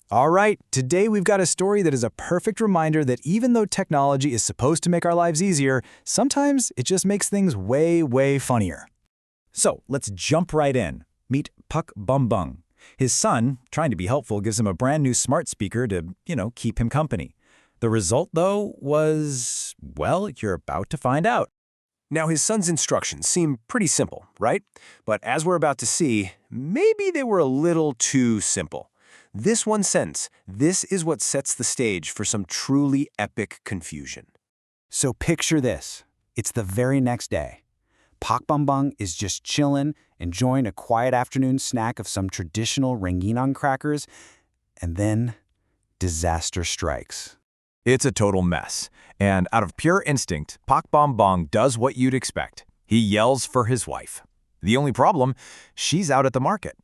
All right, today we've got a story that is a perfect reminder that even though technology is supposed to make our lives easier, sometimes it just makes things way, way funnier. So let's jump right in. Meet Bambang. His son, trying to be helpful, gives him a brand new smart speaker to, keep him company. The result, though, was, well, you're about to find out. Now, his son's instructions seem pretty simple, right? But as we're about to see, maybe they were a little too simple. This one sentence, this is what sets the stage for some truly epic confusion. So picture this. It's the very next day. Bambang is just chillin', enjoying a quiet afternoon snack of some traditional Ranginang crackers, and then disaster strikes. It's a total mess, and out of pure instinct, Bambang does what you'd expect. He yells for his wife. The only problem, she's out at the market.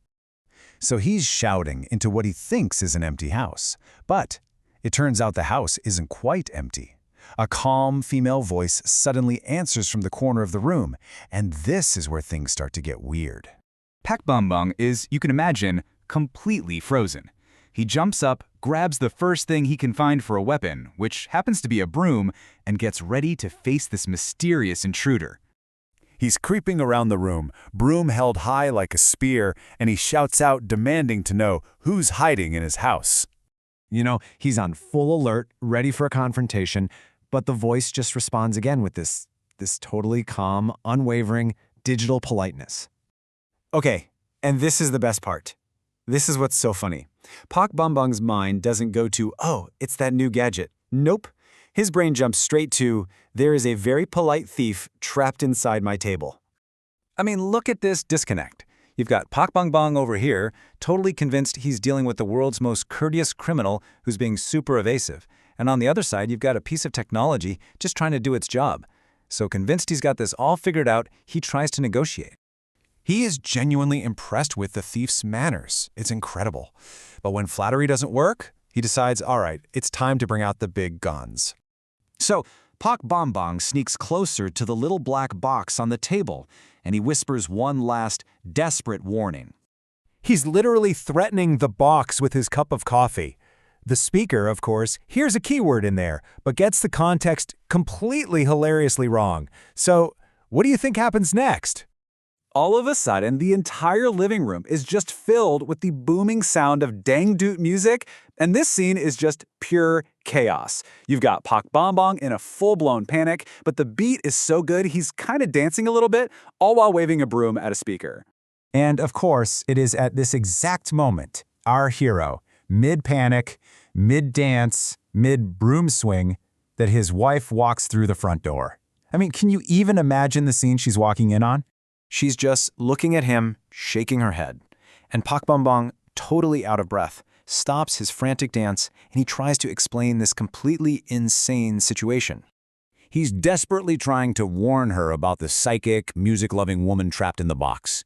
So he's shouting into what he thinks is an empty house. But it turns out the house isn't quite empty. A calm female voice suddenly answers from the corner of the room, and this is where things start to get weird. Bambang is, you can imagine, completely frozen. He jumps up, grabs the first thing he can find for a weapon, which happens to be a broom, and gets ready to face this mysterious intruder. He's creeping around the room, broom held high like a spear, and he shouts out, demanding to know who's hiding in his house. He's on full alert, ready for a confrontation, but the voice just responds again with this totally calm, unwavering, digital politeness. Okay, and this is the best part. This is what's so funny. Bambang's mind doesn't go to, oh, it's that new gadget. Nope. His brain jumps straight to, there is a very polite thief trapped inside my table. I mean, look at this disconnect. You've got Bambang over here, totally convinced he's dealing with the world's most courteous criminal who's being super evasive. And on the other side, you've got a piece of technology just trying to do its job. So convinced he's got this all figured out, he tries to negotiate. He is genuinely impressed with the thief's manners. It's incredible. But when flattery doesn't work, he decides, all right, it's time to bring out the big guns. So Bambang sneaks closer to the little black box on the table, and he whispers one last, desperate warning. He's literally threatening the box with his cup of coffee. The speaker, of course, hears a keyword in there, but gets the context completely hilariously wrong. So, what do you think happens next? All of a sudden, the entire living room is just filled with the booming sound of dangdut music, and this scene is just pure chaos. You've got Bambang in a full-blown panic, but the beat is so good he's kind of dancing a little bit, all while waving a broom at a speaker. And of course, it is at this exact moment, our hero, mid-panic, mid-dance, mid-broom swing, that his wife walks through the front door. I mean, can you even imagine the scene she's walking in on? She's just looking at him, shaking her head. And Bambang, totally out of breath, stops his frantic dance and he tries to explain this completely insane situation. He's desperately trying to warn her about the psychic, music-loving woman trapped in the box.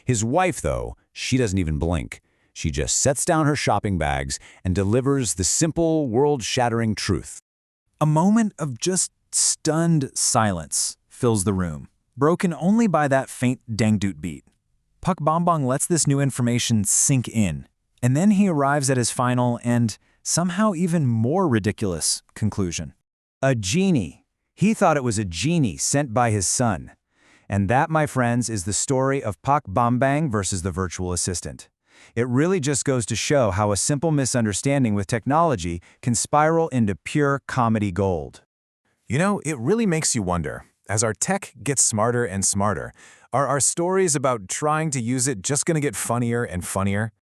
His wife, though, she doesn't even blink. She just sets down her shopping bags and delivers the simple, world-shattering truth. A moment of just stunned silence fills the room, broken only by that faint dangdut beat. Bambang lets this new information sink in, and then he arrives at his final and somehow even more ridiculous conclusion. A genie. He thought it was a genie sent by his son. And that, my friends, is the story of Bambang versus the virtual assistant. It really just goes to show how a simple misunderstanding with technology can spiral into pure comedy gold. It really makes you wonder, as our tech gets smarter and smarter, are our stories about trying to use it just going to get funnier and funnier?